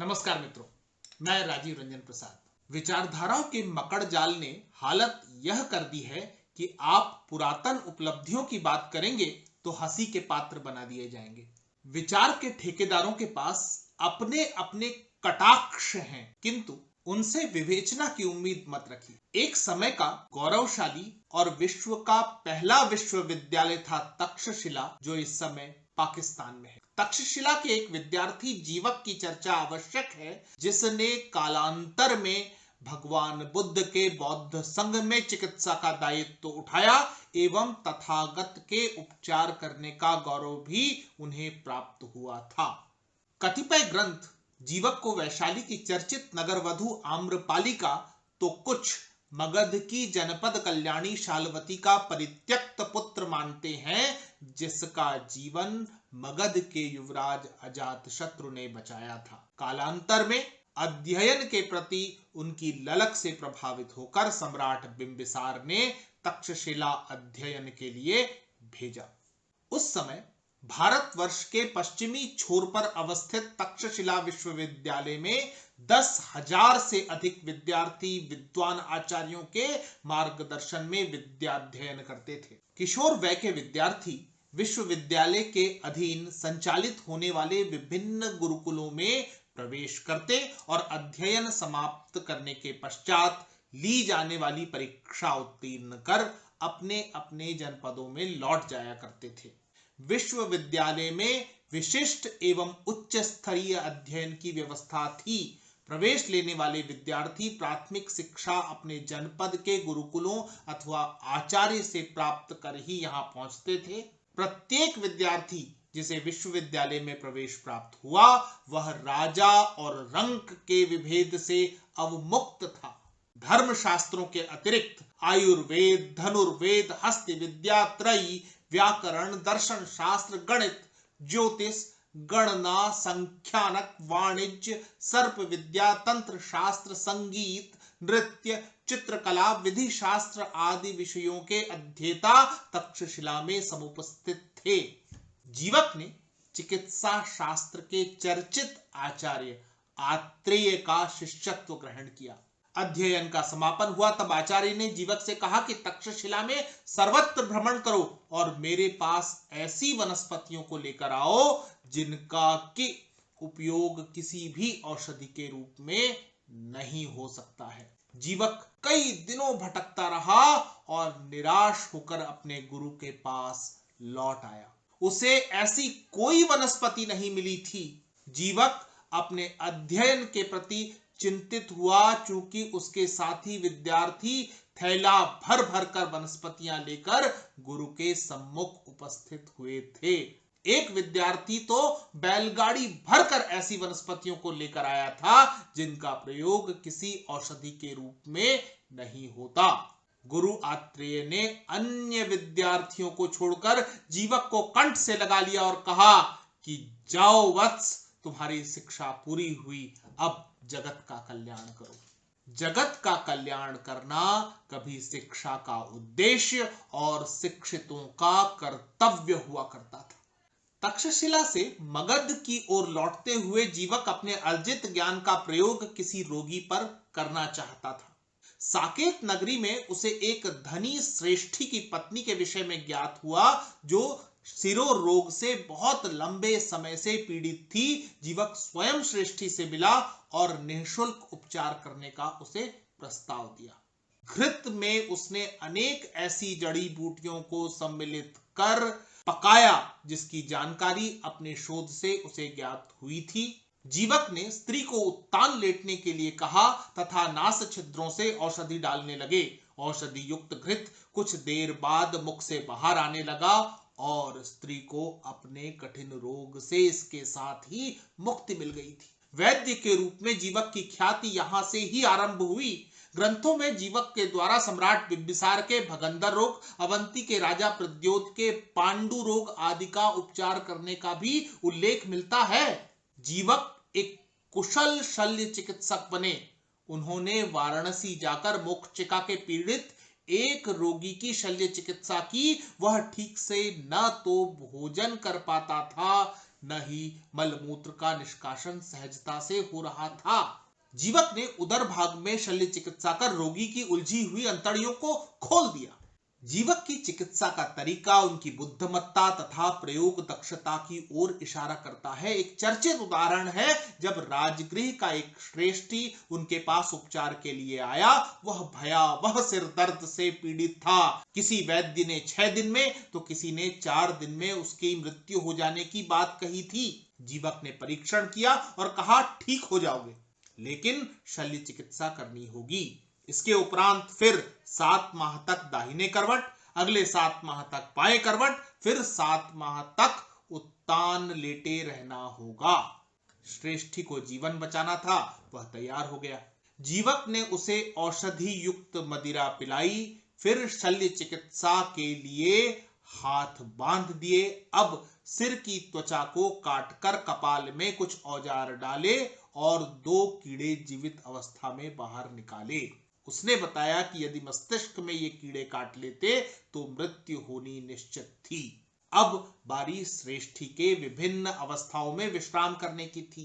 नमस्कार मित्रों, मैं राजीव रंजन प्रसाद। विचारधाराओं के मकड़ जाल ने हालत यह कर दी है कि आप पुरातन उपलब्धियों की बात करेंगे तो हंसी के पात्र बना दिए जाएंगे। विचार के ठेकेदारों के पास अपने अपने कटाक्ष हैं, किंतु उनसे विवेचना की उम्मीद मत रखिए। एक समय का गौरवशाली और विश्व का पहला विश्वविद्यालय था तक्षशिला, जो इस समय पाकिस्तान में है। तक्षशिला के एक विद्यार्थी जीवक की चर्चा आवश्यक है, जिसने कालांतर में भगवान बुद्ध के बौद्ध संघ में चिकित्सा का दायित्व उठाया एवं तथागत के उपचार करने का गौरव भी उन्हें प्राप्त हुआ था। कतिपय ग्रंथ जीवक को वैशाली की चर्चित नगरवधु आम्रपालिका तो कुछ मगध की जनपद कल्याणी शालवती का परित्यक्त पुत्र मानते हैं, जिसका जीवन मगध के युवराज अजातशत्रु ने बचाया था। कालांतर में अध्ययन के प्रति उनकी ललक से प्रभावित होकर सम्राट बिंबिसार ने तक्षशिला अध्ययन के लिए भेजा। उस समय भारतवर्ष के पश्चिमी छोर पर अवस्थित तक्षशिला विश्वविद्यालय में 10,000 से अधिक विद्यार्थी विद्वान आचार्यों के मार्गदर्शन में विद्याध्ययन करते थे। किशोर वय के विद्यार्थी विश्वविद्यालय के अधीन संचालित होने वाले विभिन्न गुरुकुलों में प्रवेश करते और अध्ययन समाप्त करने के पश्चात ली जाने वाली परीक्षा उत्तीर्ण कर अपने अपने जनपदों में लौट जाया करते थे। विश्वविद्यालय में विशिष्ट एवं उच्च स्तरीय अध्ययन की व्यवस्था थी। प्रवेश लेने वाले विद्यार्थी प्राथमिक शिक्षा अपने जनपद के गुरुकुलों अथवा आचार्य से प्राप्त कर ही यहाँ पहुंचते थे। प्रत्येक विद्यार्थी जिसे विश्वविद्यालय में प्रवेश प्राप्त हुआ, वह राजा और रंक के विभेद से अवमुक्त था। धर्म शास्त्रों के अतिरिक्त आयुर्वेद, धनुर्वेद, हस्त विद्या त्रयी, व्याकरण, दर्शन शास्त्र, गणित, ज्योतिष, गणना, संख्यानक, वाणिज्य, सर्प विद्या, तंत्र शास्त्र, संगीत, नृत्य, चित्रकला, विधि शास्त्र आदि विषयों के अध्येता तक्षशिला में समुपस्थित थे। जीवक ने चिकित्सा शास्त्र के चर्चित आचार्य आत्रेय का शिष्यत्व ग्रहण किया। अध्ययन का समापन हुआ तब आचार्य ने जीवक से कहा कि तक्षशिला में सर्वत्र भ्रमण करो और मेरे पास ऐसी वनस्पतियों को लेकर आओ जिनका कि उपयोग किसी भी औषधि के रूप में नहीं हो सकता है। जीवक कई दिनों भटकता रहा और निराश होकर अपने गुरु के पास लौट आया। उसे ऐसी कोई वनस्पति नहीं मिली थी। जीवक अपने अध्ययन के प्रति चिंतित हुआ, चूंकि उसके साथी विद्यार्थी थैला भर भर कर वनस्पतियां लेकर गुरु के सम्मुख उपस्थित हुए थे। एक विद्यार्थी तो बैलगाड़ी भरकर ऐसी वनस्पतियों को लेकर आया था जिनका प्रयोग किसी औषधि के रूप में नहीं होता। गुरु आत्रेय ने अन्य विद्यार्थियों को छोड़कर जीवक को कंठ से लगा लिया और कहा कि जाओ वत्स, तुम्हारी शिक्षा पूरी हुई, अब जगत का कल्याण करो। जगत का कल्याण करना कभी शिक्षा का उद्देश्य और शिक्षितों का कर्तव्य हुआ करता था। तक्षशिला से मगध की ओर लौटते हुए जीवक अपने अर्जित ज्ञान का प्रयोग किसी रोगी पर करना चाहता था। साकेत नगरी में उसे एक धनी श्रेष्ठी की पत्नी के विषय में ज्ञात हुआ, जो सिरो रोग से बहुत लंबे समय से पीड़ित थी। जीवक स्वयं श्रेष्ठी से मिला और निःशुल्क उपचार करने का उसे प्रस्ताव दिया। घृत में उसने अनेक ऐसी जड़ी बूटियों को सम्मिलित कर पकाया जिसकी जानकारी अपने शोध से उसे ज्ञात हुई थी। जीवक ने स्त्री को उत्तान लेटने के लिए कहा तथा नास छिद्रों से औषधि डालने लगे। औषधि युक्त घृत कुछ देर बाद मुख से बाहर आने लगा और स्त्री को अपने कठिन रोग से इसके साथ ही मुक्ति मिल गई थी। वैद्य के रूप में जीवक की ख्याति यहां से ही आरंभ हुई। ग्रंथों में जीवक के द्वारा सम्राट बिंबिसार के भगंदर रोग, अवंती के राजा प्रद्योत के पांडु रोग आदि का उपचार करने का भी उल्लेख मिलता है। जीवक एक कुशल शल्य चिकित्सक बने। उन्होंने वाराणसी जाकर मोक्षचिका के पीड़ित एक रोगी की शल्य चिकित्सा की। वह ठीक से न तो भोजन कर पाता था, न ही मलमूत्र का निष्कासन सहजता से हो रहा था। जीवक ने उदर भाग में शल्य चिकित्सा कर रोगी की उलझी हुई अंतड़ियों को खोल दिया। जीवक की चिकित्सा का तरीका उनकी बुद्धिमत्ता तथा प्रयोग दक्षता की ओर इशारा करता है। एक चर्चित उदाहरण है, जब राजगृह का एक श्रेष्ठी उनके पास उपचार के लिए आया। वह भयावह सिर दर्द से पीड़ित था। किसी वैद्य ने 6 दिन में तो किसी ने 4 दिन में उसकी मृत्यु हो जाने की बात कही थी। जीवक ने परीक्षण किया और कहा, ठीक हो जाओगे, लेकिन शल्य चिकित्सा करनी होगी। इसके उपरांत फिर 7 माह तक दाहिने करवट, अगले 7 माह तक बाएं करवट, फिर 7 माह तक उत्तान लेटे रहना होगा। श्रेष्ठी को जीवन बचाना था, वह तैयार हो गया। जीवक ने उसे औषधि युक्त मदिरा पिलाई, फिर शल्य चिकित्सा के लिए हाथ बांध दिए। अब सिर की त्वचा को काटकर कपाल में कुछ औजार डाले और 2 कीड़े जीवित अवस्था में बाहर निकाले। उसने बताया कि यदि मस्तिष्क में ये कीड़े काट लेते तो मृत्यु होनी निश्चित थी। अब बारी श्रेष्ठी के विभिन्न अवस्थाओं में विश्राम करने की थी,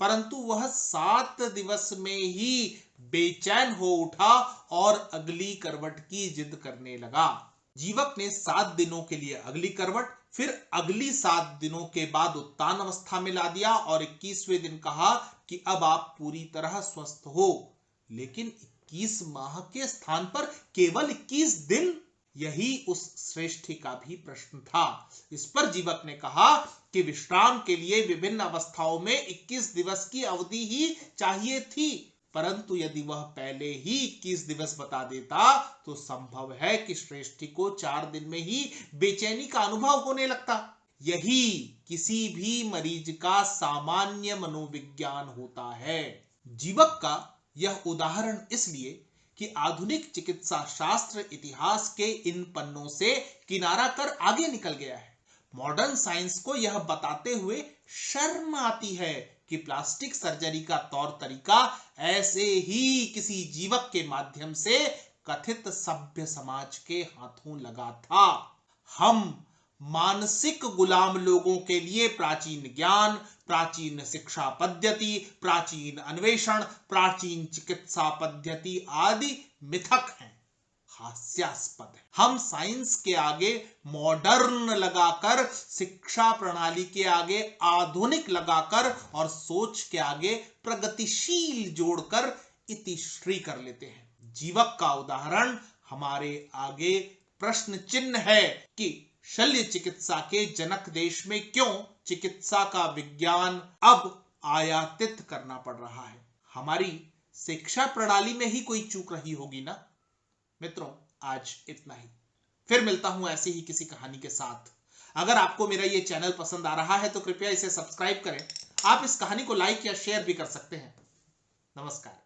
परंतु वह 7 दिवस में ही बेचैन हो उठा और अगली करवट की जिद करने लगा। जीवक ने 7 दिनों के लिए अगली करवट, फिर अगली 7 दिनों के बाद उत्तान अवस्था में ला दिया और 21वें दिन कहा कि अब आप पूरी तरह स्वस्थ हो। लेकिन 21 माह के स्थान पर केवल 21 दिन, यही उस श्रेष्ठी का भी प्रश्न था। इस पर जीवक ने कहा कि विश्राम के लिए विभिन्न अवस्थाओं में 21 दिवस की अवधि ही चाहिए थी, परंतु यदि वह पहले ही 21 दिवस बता देता तो संभव है कि श्रेष्ठी को 4 दिन में ही बेचैनी का अनुभव होने लगता। यही किसी भी मरीज का सामान्य मनोविज्ञान होता है। जीवक का यह उदाहरण इसलिए कि आधुनिक चिकित्सा शास्त्र इतिहास के इन पन्नों से किनारा कर आगे निकल गया है। मॉडर्न साइंस को यह बताते हुए शर्म आती है कि प्लास्टिक सर्जरी का तौर तरीका ऐसे ही किसी जीवक के माध्यम से कथित सभ्य समाज के हाथों लगा था। हम मानसिक गुलाम लोगों के लिए प्राचीन ज्ञान, प्राचीन शिक्षा पद्धति, प्राचीन अन्वेषण, प्राचीन चिकित्सा पद्धति आदि मिथक हैं, हास्यास्पद है। हम साइंस के आगे मॉडर्न लगाकर, शिक्षा प्रणाली के आगे आधुनिक लगाकर और सोच के आगे प्रगतिशील जोड़कर इतिश्री कर लेते हैं। जीवक का उदाहरण हमारे आगे प्रश्न चिन्ह है कि शल्य चिकित्सा के जनक देश में क्यों चिकित्सा का विज्ञान अब आयातित करना पड़ रहा है। हमारी शिक्षा प्रणाली में ही कोई चूक रही होगी ना। मित्रों, आज इतना ही। फिर मिलता हूं ऐसी ही किसी कहानी के साथ। अगर आपको मेरा ये चैनल पसंद आ रहा है तो कृपया इसे सब्सक्राइब करें। आप इस कहानी को लाइक या शेयर भी कर सकते हैं। नमस्कार।